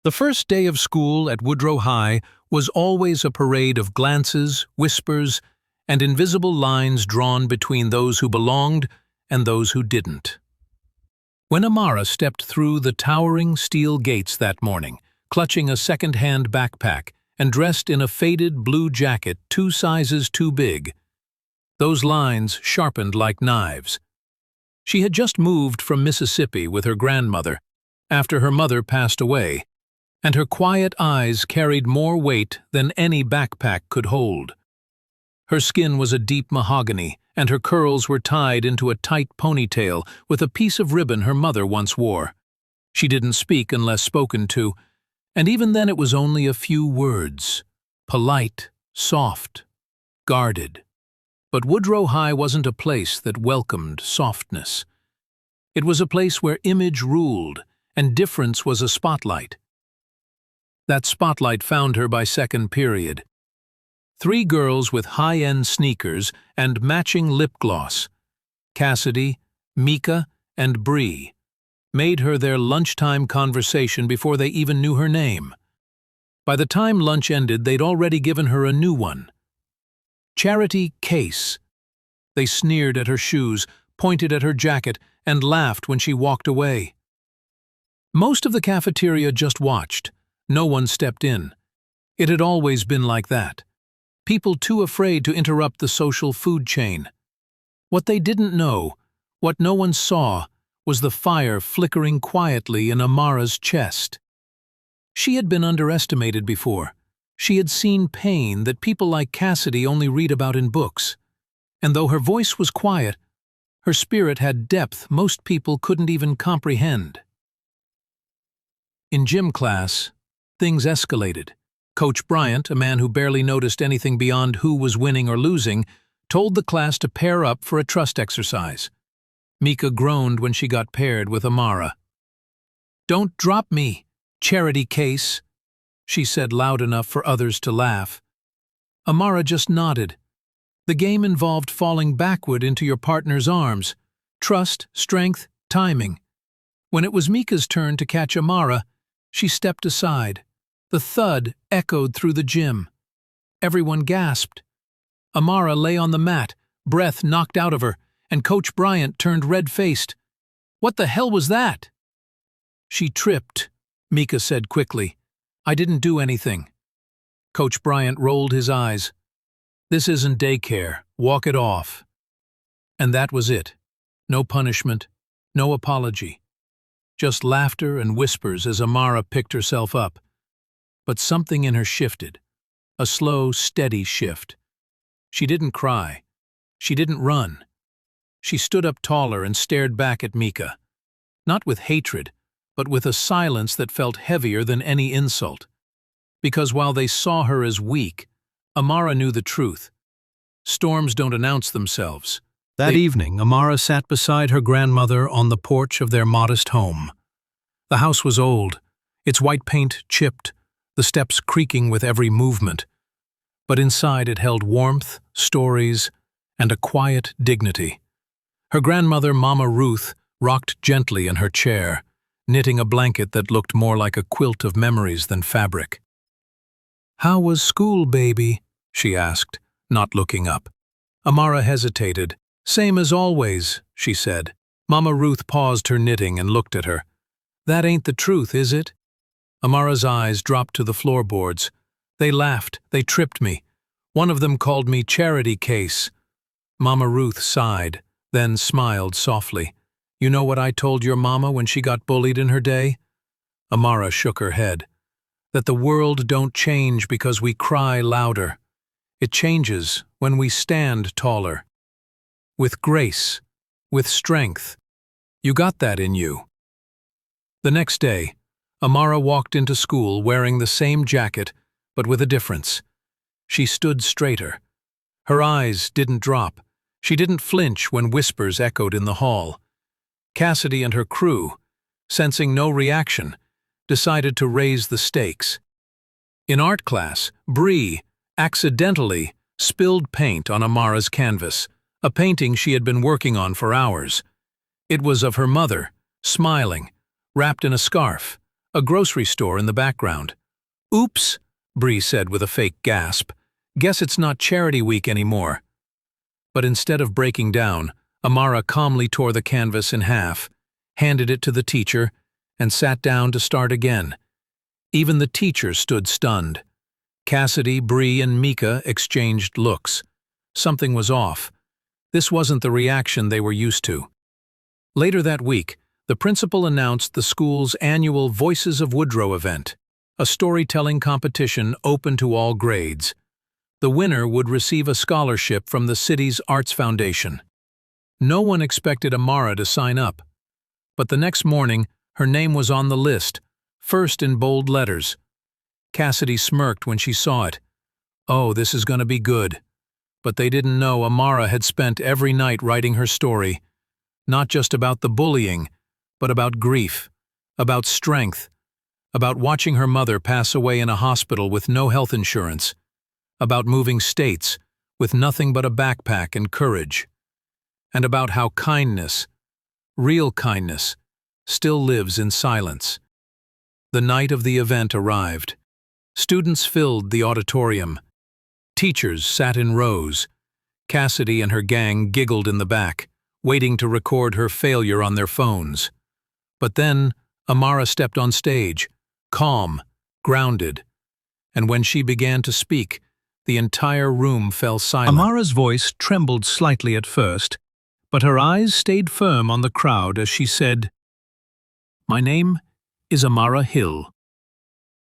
The first day of school at Woodrow High was always a parade of glances, whispers, and invisible lines drawn between those who belonged and those who didn't. When Amara stepped through the towering steel gates that morning, clutching a second-hand backpack and dressed in a faded blue jacket 2 sizes too big, those lines sharpened like knives. She had just moved from Mississippi with her grandmother after her mother passed away, and her quiet eyes carried more weight than any backpack could hold. Her skin was a deep mahogany, and her curls were tied into a tight ponytail with a piece of ribbon her mother once wore. She didn't speak unless spoken to, and even then it was only a few words, polite, soft, guarded. But Woodrow High wasn't a place that welcomed softness. It was a place where image ruled, and difference was a spotlight. That spotlight found her by second period. 3 girls with high-end sneakers and matching lip gloss, Cassidy, Mika, and Bree, made her their lunchtime conversation before they even knew her name. By the time lunch ended, they'd already given her a new one. Charity Case. They sneered at her shoes, pointed at her jacket, and laughed when she walked away. Most of the cafeteria just watched. No one stepped in. It had always been like that. People too afraid to interrupt the social food chain. What they didn't know, what no one saw, was the fire flickering quietly in Amara's chest. She had been underestimated before. She had seen pain that people like Cassidy only read about in books. And though her voice was quiet, her spirit had depth most people couldn't even comprehend. In gym class, things escalated. Coach Bryant, a man who barely noticed anything beyond who was winning or losing, told the class to pair up for a trust exercise. Mika groaned when she got paired with Amara. "Don't drop me, Charity Case," she said loud enough for others to laugh. Amara just nodded. The game involved falling backward into your partner's arms. Trust, strength, timing. When it was Mika's turn to catch Amara, she stepped aside. The thud echoed through the gym. Everyone gasped. Amara lay on the mat, breath knocked out of her, and Coach Bryant turned red-faced. "What the hell was that?" "She tripped," Mika said quickly. "I didn't do anything." Coach Bryant rolled his eyes. "This isn't daycare. Walk it off." And that was it. No punishment, no apology. Just laughter and whispers as Amara picked herself up. But something in her shifted. A slow, steady shift. She didn't cry. She didn't run. She stood up taller and stared back at Mika. Not with hatred, but with a silence that felt heavier than any insult. Because while they saw her as weak, Amara knew the truth. Storms don't announce themselves. That evening, Amara sat beside her grandmother on the porch of their modest home. The house was old, its white paint chipped, the steps creaking with every movement. But inside it held warmth, stories, and a quiet dignity. Her grandmother, Mama Ruth, rocked gently in her chair, knitting a blanket that looked more like a quilt of memories than fabric. "How was school, baby?" she asked, not looking up. Amara hesitated. "Same as always," she said. Mama Ruth paused her knitting and looked at her. "That ain't the truth, is it?" Amara's eyes dropped to the floorboards. "They laughed. They tripped me. One of them called me Charity Case." Mama Ruth sighed, then smiled softly. "You know what I told your mama when she got bullied in her day?" Amara shook her head. "That the world don't change because we cry louder. It changes when we stand taller. With grace, with strength. You got that in you." The next day, Amara walked into school wearing the same jacket, but with a difference. She stood straighter. Her eyes didn't drop. She didn't flinch when whispers echoed in the hall. Cassidy and her crew, sensing no reaction, decided to raise the stakes. In art class, Bree accidentally spilled paint on Amara's canvas, a painting she had been working on for hours. It was of her mother, smiling, wrapped in a scarf, a grocery store in the background. "Oops," Bree said with a fake gasp. "Guess it's not Charity Week anymore." But instead of breaking down, Amara calmly tore the canvas in half, handed it to the teacher, and sat down to start again. Even the teacher stood stunned. Cassidy, Bree, and Mika exchanged looks. Something was off. This wasn't the reaction they were used to. Later that week, the principal announced the school's annual Voices of Woodrow event, a storytelling competition open to all grades. The winner would receive a scholarship from the city's Arts Foundation. No one expected Amara to sign up. But the next morning, her name was on the list, first in bold letters. Cassidy smirked when she saw it. Oh, this is going to be good. But they didn't know Amara had spent every night writing her story, not just about the bullying, but about grief, about strength, about watching her mother pass away in a hospital with no health insurance, about moving states with nothing but a backpack and courage, and about how kindness, real kindness, still lives in silence. The night of the event arrived. Students filled the auditorium. Teachers sat in rows. Cassidy and her gang giggled in the back, waiting to record her failure on their phones. But then, Amara stepped on stage, calm, grounded. And when she began to speak, the entire room fell silent. Amara's voice trembled slightly at first, but her eyes stayed firm on the crowd as she said, "My name is Amara Hill.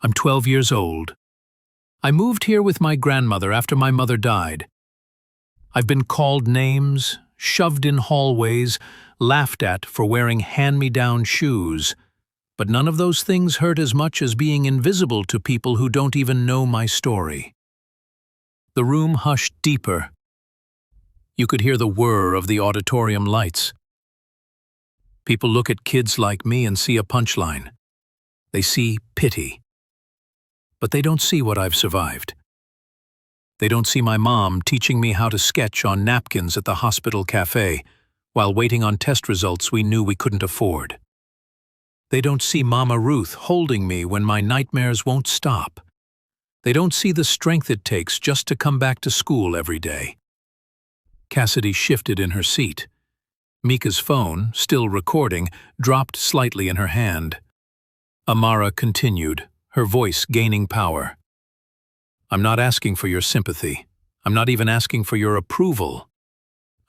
I'm 12 years old. I moved here with my grandmother after my mother died. I've been called names, shoved in hallways, laughed at for wearing hand-me-down shoes, but none of those things hurt as much as being invisible to people who don't even know my story." The room hushed deeper. You could hear the whir of the auditorium lights. People look at kids like me and see a punchline. They see pity. But they don't see what I've survived. They don't see my mom teaching me how to sketch on napkins at the hospital cafe while waiting on test results we knew we couldn't afford. They don't see Mama Ruth holding me when my nightmares won't stop. They don't see the strength it takes just to come back to school every day. Cassidy shifted in her seat. Mika's phone, still recording, dropped slightly in her hand. Amara continued, her voice gaining power. "I'm not asking for your sympathy. I'm not even asking for your approval.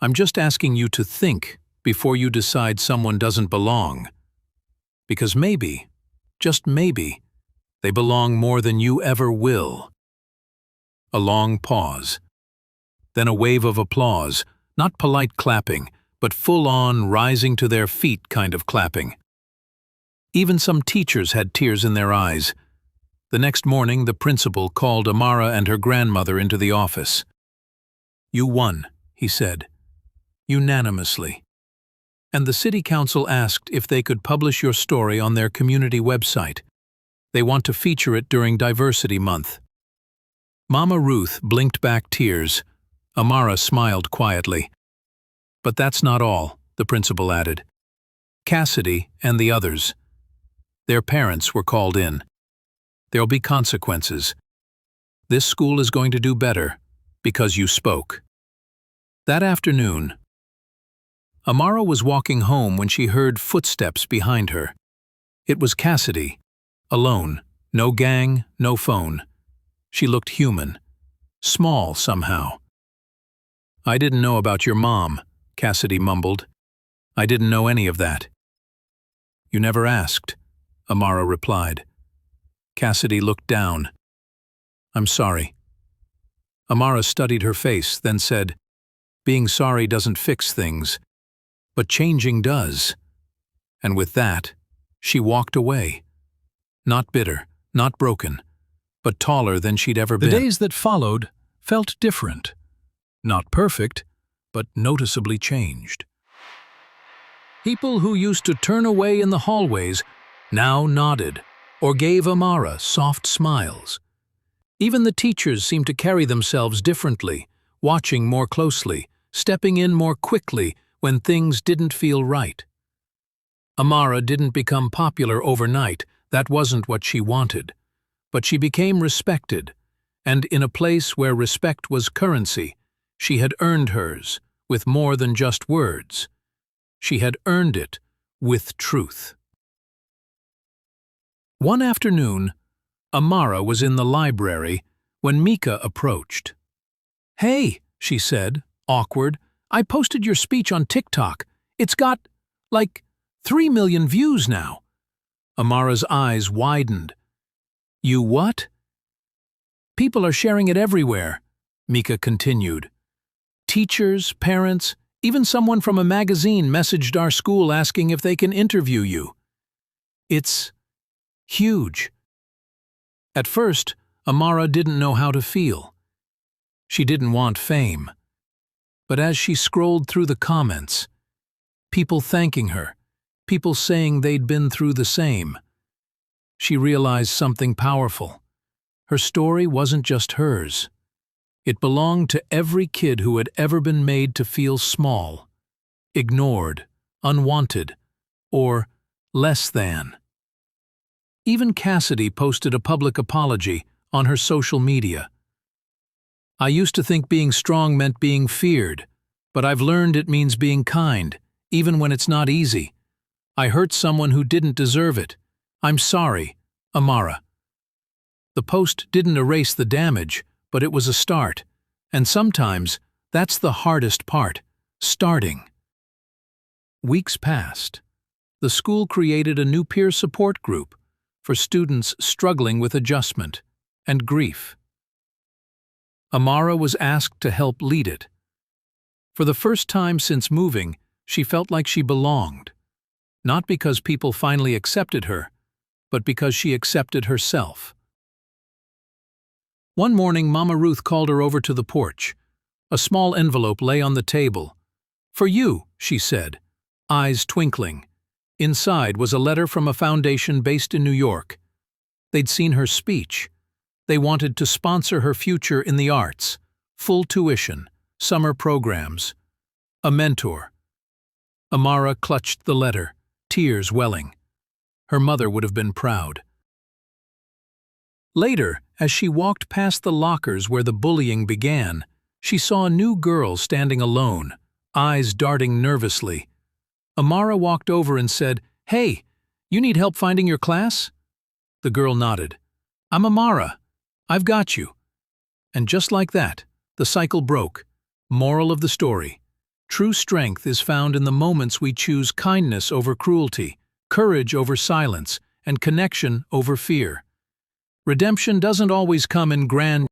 I'm just asking you to think before you decide someone doesn't belong. Because maybe, just maybe, they belong more than you ever will." A long pause. Then a wave of applause, not polite clapping, but full-on, rising to their feet kind of clapping. Even some teachers had tears in their eyes. The next morning, the principal called Amara and her grandmother into the office. "You won," he said, "unanimously. And the city council asked if they could publish your story on their community website. They want to feature it during Diversity Month." Mama Ruth blinked back tears. Amara smiled quietly. "But that's not all," the principal added. "Cassidy and the others. Their parents were called in. There'll be consequences. This school is going to do better because you spoke." That afternoon, Amara was walking home when she heard footsteps behind her. It was Cassidy, alone, no gang, no phone. She looked human, small somehow. "I didn't know about your mom," Cassidy mumbled. "I didn't know any of that." "You never asked," Amara replied. Cassidy looked down. "I'm sorry." Amara studied her face, then said, "Being sorry doesn't fix things, but changing does." And with that, she walked away. Not bitter, not broken, but taller than she'd ever been. The days that followed felt different. Not perfect, but noticeably changed. People who used to turn away in the hallways now nodded or gave Amara soft smiles. Even the teachers seemed to carry themselves differently, watching more closely, stepping in more quickly when things didn't feel right. Amara didn't become popular overnight. That wasn't what she wanted. But she became respected, and in a place where respect was currency, she had earned hers with more than just words. She had earned it with truth. One afternoon, Amara was in the library when Mika approached. "Hey," she said, awkward, "I posted your speech on TikTok. It's got, like, 3 million views now." Amara's eyes widened. "You what?" "People are sharing it everywhere," Mika continued. "Teachers, parents, even someone from a magazine messaged our school asking if they can interview you. It's huge." At first, Amara didn't know how to feel. She didn't want fame. But as she scrolled through the comments, people thanking her, people saying they'd been through the same, she realized something powerful. Her story wasn't just hers. It belonged to every kid who had ever been made to feel small, ignored, unwanted, or less than. Even Cassidy posted a public apology on her social media. "I used to think being strong meant being feared, but I've learned it means being kind, even when it's not easy. I hurt someone who didn't deserve it. I'm sorry, Amara." The post didn't erase the damage, but it was a start. And sometimes, that's the hardest part, starting. Weeks passed. The school created a new peer support group for students struggling with adjustment and grief. Amara was asked to help lead it. For the first time since moving, she felt like she belonged. Not because people finally accepted her, but because she accepted herself. One morning, Mama Ruth called her over to the porch. A small envelope lay on the table. "For you," she said, eyes twinkling. Inside was a letter from a foundation based in New York. They'd seen her speech. They wanted to sponsor her future in the arts, full tuition, summer programs, a mentor. Amara clutched the letter, tears welling. Her mother would have been proud. Later, as she walked past the lockers where the bullying began, she saw a new girl standing alone, eyes darting nervously. Amara walked over and said, "Hey, you need help finding your class?" The girl nodded. "I'm Amara. I've got you." And just like that, the cycle broke. Moral of the story: true strength is found in the moments we choose kindness over cruelty, courage over silence, and connection over fear. Redemption doesn't always come in grand